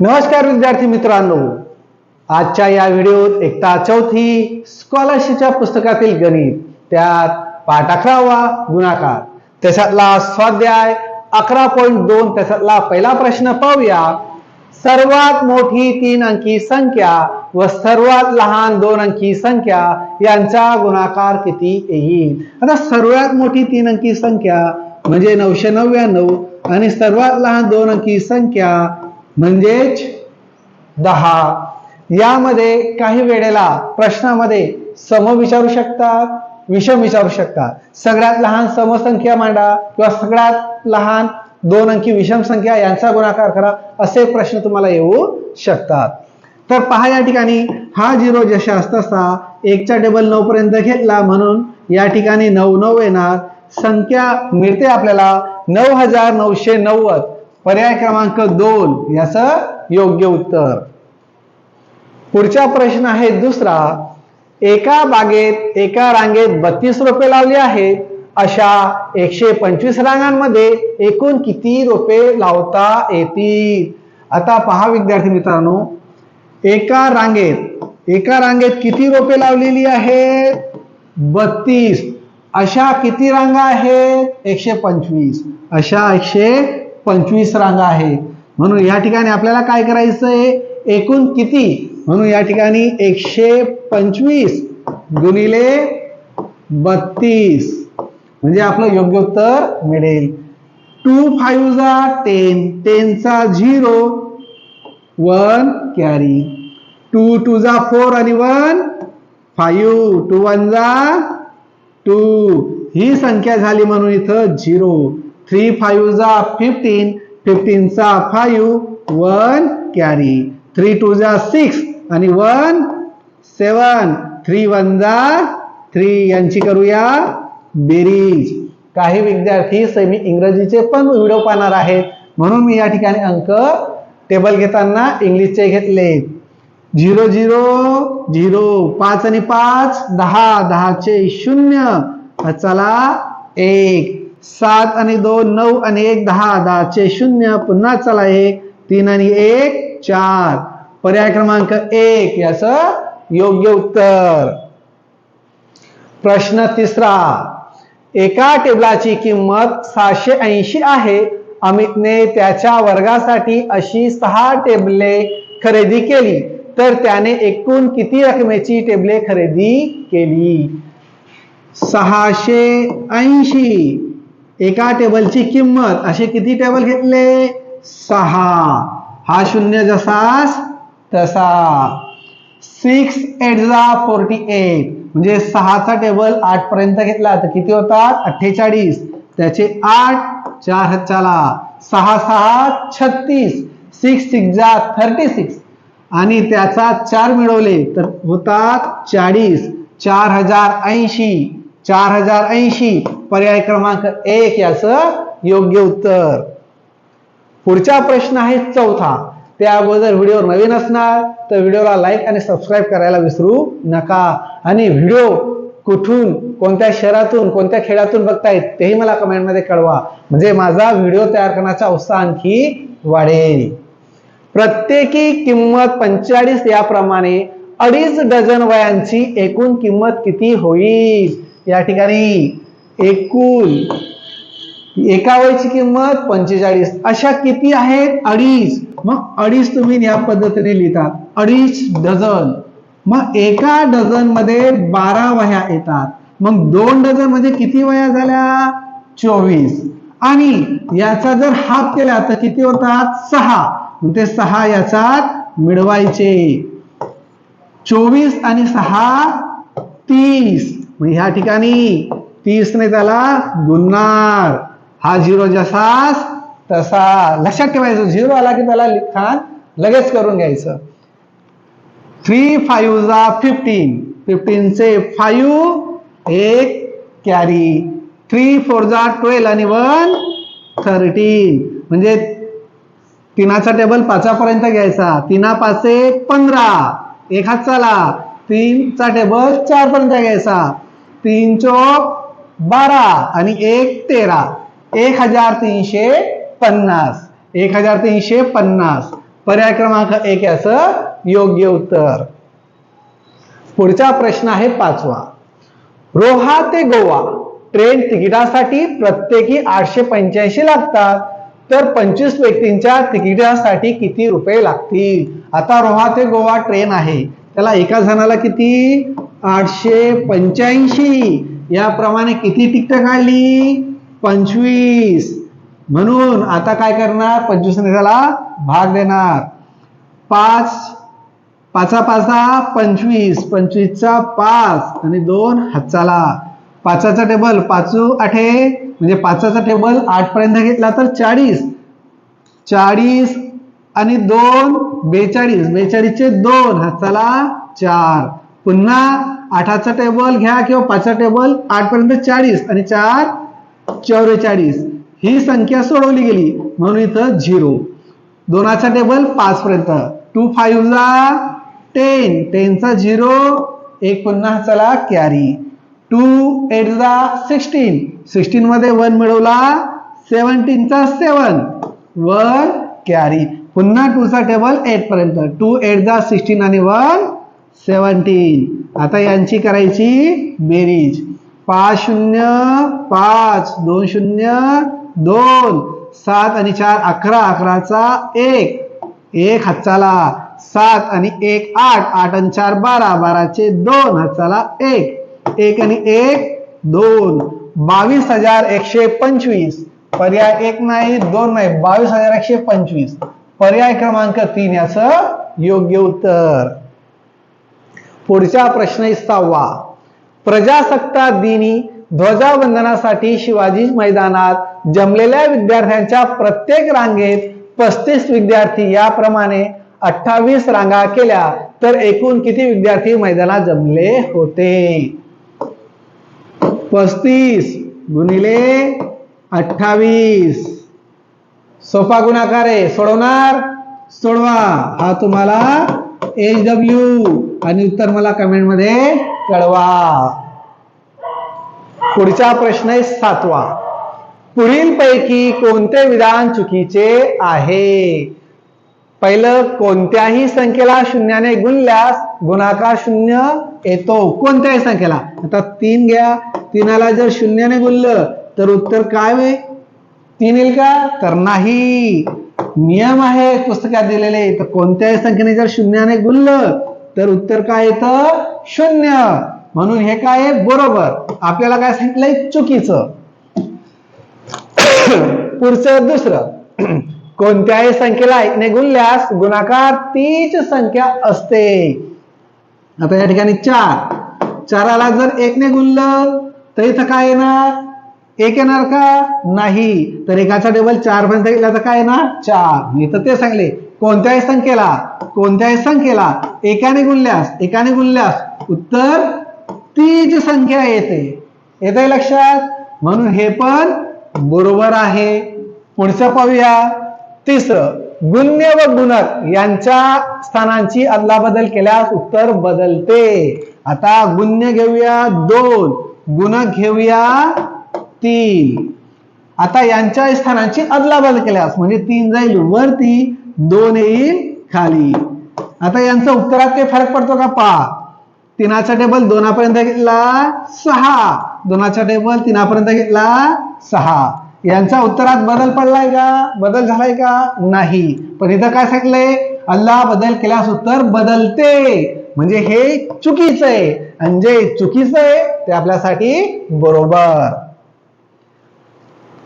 नमस्कार विद्यार्थी मित्रांनो, आजच्या या व्हिडिओत इयत्ता चौथी स्कॉलरशिपच्या पुस्तकातील गणित त्यात पाठ 11वा गुणाकार त्याच्यातला स्वाध्याय 11.2 त्याच्यातला पहिला प्रश्न पाहूया। सर्वात मोठी 3 अंकी संख्या व सर्वात लहान 2 अंकी संख्या यांचा गुणाकार किती येईल। आता सर्वात मोठी 3 अंकी संख्या म्हणजे 999 आणि सर्वात लहान 2 अंकी संख्या म्हणजेच 10। यामध्ये काही वेळेला प्रश्नामध्ये सम विचारू शकतात, विषम विचारू शकतात। सगळ्यात लहान समसंख्या मांडा किंवा सगळ्यात लहान 2 अंकी विषम संख्या यांचा गुणाकार करा, असे प्रश्न तुम्हाला येऊ शकतात। तर पहा, या ठिकाणी हा 0 जशास तसा 1 चा टेबल 9 पर्यंत घेतला म्हणून या ठिकाणी 99 येणार। संख्या मिळते आपल्याला 9990। पर्याय क्रमांक 2 याचं योग्य उत्तर। पुढचा प्रश्न आहे दुसरा। एका बागेत एका रांगेत 32 रोपे लावली आहेत, अशा 125 रांगांमध्ये एकूण किती रोपे लावता येतील। आता पहा विद्यार्थी मित्रांनो, एका रांगेत किती रोपे लावलेली आहेत? 32। अशा किती रांगा आहेत? 125। अशा 125 रांगा आहेत। म्हणून या ठिकाणी आपल्याला काय करायचं आहे? एकूण किती, म्हणून या ठिकाणी 125 गुणिले 32 म्हणजे आपलं योग्य उत्तर मिळेल। 2 5 जा 10, 10 चा 0, 1 कॅरी। 2 2 जा 4 आणि 1 5, 2 1 जा 2, ही संख्या झाली म्हणून इथं 0। 3 5 जा 15, 15 चा 5, 1 कॅरी। 3 2 जा 6 आणि 1 7, 3 1 जा 3, यांची करूया बेरीज। काही विद्यार्थी सेमी इंग्रजीचे पण व्हिडिओ पाहणार आहेत, म्हणून मी या ठिकाणी अंक टेबल घेताना इंग्लिशचे घेतले। 0 0 0, 5 आणि 5 10, 10 चे 0, चला 1, 7 आणि 2 9 आणि 1 10, 10 चे 0, पुन्हा चला 1, 3 आणि 1 4। पर्याय क्रमांक 1 याचं योग्य उत्तर। प्रश्न तिसरा। एका टेबलाची किंमत 780 आहे। अमितने त्याच्या वर्गासाठी अशी 6 टेबले खरेदी केली, तर त्याने एकूण किती रकमेची टेबले खरेदी केली? 680 एका टेबलची किंमत, असे किती टेबल घेतले? 6। हा 0 जसास तसा। 6 8 जा 48 म्हणजे 6 चा टेबल 8 पर्यंत घेतला तर किती होतात? 48। त्याचे 8 4 चला 6 6 36, 6 6 जा 36 आणि त्याचा 4 मिळवले तर होतात 40। 4080, 4080 पर्याय क्रमांक 1 याचं योग्य उत्तर। पुढचा प्रश्न आहे चौथा। त्या अगोदर व्हिडिओ नवीन असणार तर व्हिडिओला लाईक आणि सबस्क्राईब करायला विसरू नका। आणि व्हिडिओ कुठून, कोणत्या शहरातून, कोणत्या खेड्यातून बघतायत तेही मला कमेंटमध्ये कळवा, म्हणजे माझा व्हिडिओ तयार करण्याचा उत्साह आणखी वाढेल। प्रत्येकी किंमत 45 याप्रमाणे 2.5 डझन वयांची एकूण किंमत किती होईल? या ठिकाणी एकूण एका वयाची किंमत 45, अशा किती आहेत? 2.5। मग 2.5 तुम्ही या पद्धतीने लिहितात, 2.5 डझन। मग एका डझन मध्ये 12 वह्या येतात, मग 2 डझन मध्ये किती वह्या झाल्या? 24। आणि याचा जर हाफ केला तर किती होतात? 6। मग ते 6 याच्यात मिळवायचे। 24 आणि 6 30, मग ह्या ठिकाणी 30 ने त्याला गुणणार। हा 0 जसास तसा। लक्षात ठेवायचं, 0 आला की त्याला लिखाण लगेच करून घ्यायचं। 3 5 जा 15, 15 चे 5, 1 कॅरी। 3 4 जा 12 आणि 1 13 म्हणजे 3 चा टेबल 5 पर्यंत घ्यायचा। 3 5 15, 1 हात चला 3 चा टेबल 4 पर्यंत घ्यायचा। 3 चौक 12 आणि 1 13, 1350, 1350 पर्याय क्रमांक 1 याचं योग्य उत्तर. पुढचा प्रश्न आहे 5वा. रोहा ते गोवा ट्रेन तिकिटासाठी प्रत्येकी 885 लागतात, तर 25 व्यक्तींच्या तिकिटासाठी किती रुपये लागतील? आता रोहा ते गोवा ट्रेन आहे, त्याला एका जणाला किती? 885. याप्रमाणे किती तिकीट काढली? 25. म्हणून आता काय करणार? 25 ने त्याला भाग देणार. 5 5 5 25, 25 चा 5 आणि 2 हातचाला. 5चा टेबल 5 8 म्हणजे 5चा टेबल 8 पर्यंत घेतला तर 40. 40 आणि 2 42, 42 चे 2 हातचाला 4. पुन्हा 8चा टेबल घ्या किंवा 5चा टेबल 8 पर्यंत 40 आणि 4 44. ही संख्या सोडवली गेली म्हणून इथं 0. 2चा टेबल 5 पर्यंत. 2 5 10, 10 चा 0, एक पुन्हा चला कॅरी. 2 8 16, 16 मध्ये 1 मिळवला, 17 चा 7, 1 कॅरी. पुन्हा 2चा टेबल 8 पर्यंत. 2 8 16 आणि 1 17. आता यांची करायची बेरीज. 5 0 5, 2 0 2, 7 आणि 4 11, 11चा 1, 1 हातचाला. 7 आणि 1 8, 8 आणि 4 12, 12चे 2 हातचाला 1, 1 आणि 1 2. 22,125. पर्याय 1 नाही 2 नाही, 22,125. पर्याय क्रमांक 3 याचं योग्य उत्तर. पुढचा प्रश्न 6वा. प्रजासत्ताक दिनी ध्वजावंदनासाठी शिवाजी मैदानात जमलेल्या विद्यार्थ्यांच्या प्रत्येक रांगेत 35 विद्यार्थी याप्रमाणे 28 रांगा केल्या तर एकूण किती विद्यार्थी मैदानात जमले होते? 35 गुणिले 28. सोपा गुणाकार आहे, सोडवणार? सोडवा. हा तुम्हाला HW आणि उत्तर मला कमेंट मध्ये कळवा. पुढचा प्रश्न आहे 7वा. पुढील पैकी कोणते विधान चुकीचे आहे? पहिलं, कोणत्याही संख्येला शून्याने गुणल्यास गुणाकार 0 येतो. कोणत्याही संख्येला. आता 3 घ्या, 3ला जर शून्याने गुणलं तर उत्तर काय होईल? 3 येईल का? तर नाही. नियम आहे पुस्तकात दिलेले. तर कोणत्याही संख्येने जर शून्याने गुणलं तर उत्तर काय येतं? 0. म्हणून हे काय आहे? बरोबर. आपल्याला काय सांगितलंय? चुकीचं. पुढचं दुसरं. कोणत्याही संख्येला 1 ने गुणल्यास गुणाकार तीच संख्या असते. आता या ठिकाणी 4ला जर 1 ने गुणलं तर इथं काय येणार? 1 येणार का? नाही. तर एकाचा टेबल 4 पर्यंत गेला तर काय येणार? 4. इथं ते सांगले कोणत्याही संख्येला एकाने गुणल्यास उत्तर तीच संख्या येते लक्षात. म्हणून हे पण बरोबर आहे. पुढचं पाहूया. तिसरं, गुण्य व गुणक यांच्या स्थानांची अदलाबदल केल्यास उत्तर बदलते. आता गुण्य घेऊया 2, गुणक घेऊया 3. आता यांच्या स्थानांची अदलाबदल केल्यास म्हणजे 3 जाईल वरती, 2 येईल खाली. आता यांचा उत्तरात काही फरक पडतो का? पहा. 3चा टेबल 2 पर्यंत घेतला 6, 2चा टेबल 3 पर्यंत घेतला 6. यांचा उत्तरात बदल पडलाय का? बदल झालाय का? नाही. पण इथं काय सांगितलंय? अदला बदल केल्यास उत्तर बदलते. म्हणजे हे चुकीचं आहे आणि जे चुकीचं आहे ते आपल्यासाठी बरोबर.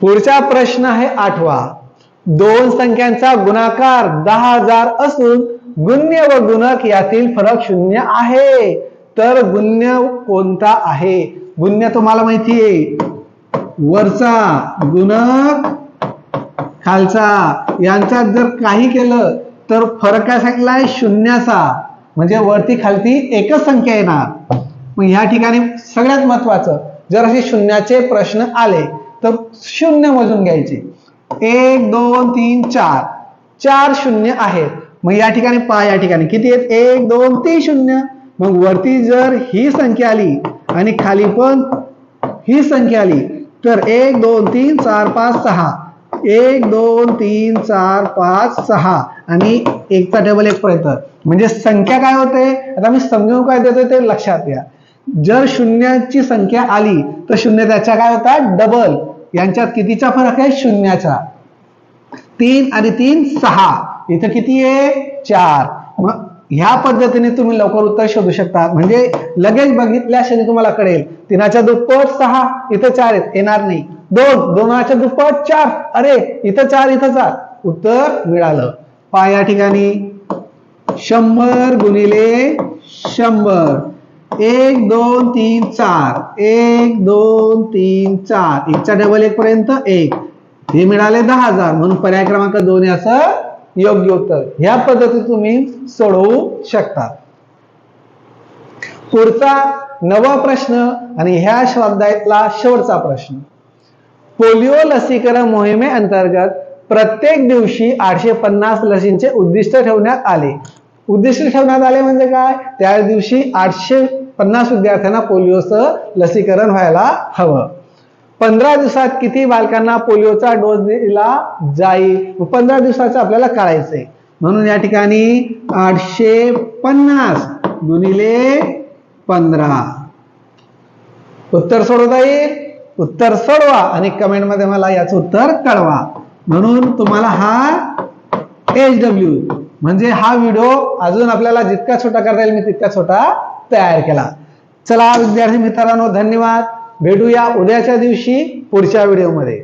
पुढचा प्रश्न आहे 8वा. दोन संख्यांचा गुणाकार 10,000 असून गुण्य व गुणक यातील फरक 0 आहे, तर गुण्य कोणता आहे? गुण्य तुम्हाला माहिती आहे, वरचा, गुणक खालचा. यांच्यात जर काही केलं तर फरक काय सांगितलाय? 0चा. म्हणजे वरती खालती एकच संख्या येणार. मग ह्या ठिकाणी सगळ्यात महत्वाचं, जर असे शून्याचे प्रश्न आले तर 0 मोजून घ्यायचे. 1 2 3 4, 4 शून्य आहेत. मग या ठिकाणी पहा, या ठिकाणी किती आहेत? 1 2 3 0. मग वरती जर ही संख्या आली आणि खाली पण ही संख्या आली तर 1 2 3 4 5 6, 1 2 3 4 5 6 आणि एकचा टेबल 1 पर्यंत, म्हणजे संख्या काय होते, आता मी समजावून काय देतोय ते लक्षात घ्या. जर शून्याची संख्या आली तर शून्य त्याच्या काय होतात डबल, यांच्यात कितीचा फरक आहे शून्याचा. 3 आणि 3 6, इथं किती आहे 4. मग ह्या पद्धतीने तुम्ही लवकर उत्तर शोधू शकता, म्हणजे लगेच बघितल्या क्षणी तुम्हाला कळेल 3च्या दुप्पट 6, इथं 4 येणार नाही. 2च्या दुप्पट 4, अरे इथं 4 इथं 4, उत्तर मिळालं. पहा या ठिकाणी 100 गुणिले 100, 1 2 3 4, 1 2 3 4, एकचा डबल 1 पर्यंत 1, हे मिळाले 10,000, म्हणून पर्याय क्रमांक 2 याचं योग्य उत्तर. ह्या पद्धतीने तुम्ही सोडवू शकता. पुढचा 9वा प्रश्न आणि ह्या स्वाध्यायातला शेवटचा प्रश्न. पोलिओ लसीकरण मोहिमेअंतर्गत प्रत्येक दिवशी 850 लसींचे उद्दिष्ट ठेवण्यात आले. उद्दिष्ट ठेवण्यात आले म्हणजे काय, त्या दिवशी 850 विद्यार्थ्यांना पोलिओचं लसीकरण व्हायला हवं. 15 दिवसात किती बालकांना पोलिओचा डोस दिला जाईल, 15 दिवसाचं आपल्याला काढायचंय. म्हणून या ठिकाणी 850 गुणिले 15, उत्तर सोडवता येईल. उत्तर सोडवा आणि कमेंट मध्ये मला याचं उत्तर कळवा. म्हणून तुम्हाला हा HW म्हणजे हा व्हिडिओ अजून आपल्याला जितका छोटा करता येईल मी तितका छोटा तयार केला. चला विद्यार्थी मित्रांनो, धन्यवाद. भेटूया उद्याच्या दिवशी पुढच्या व्हिडिओमध्ये.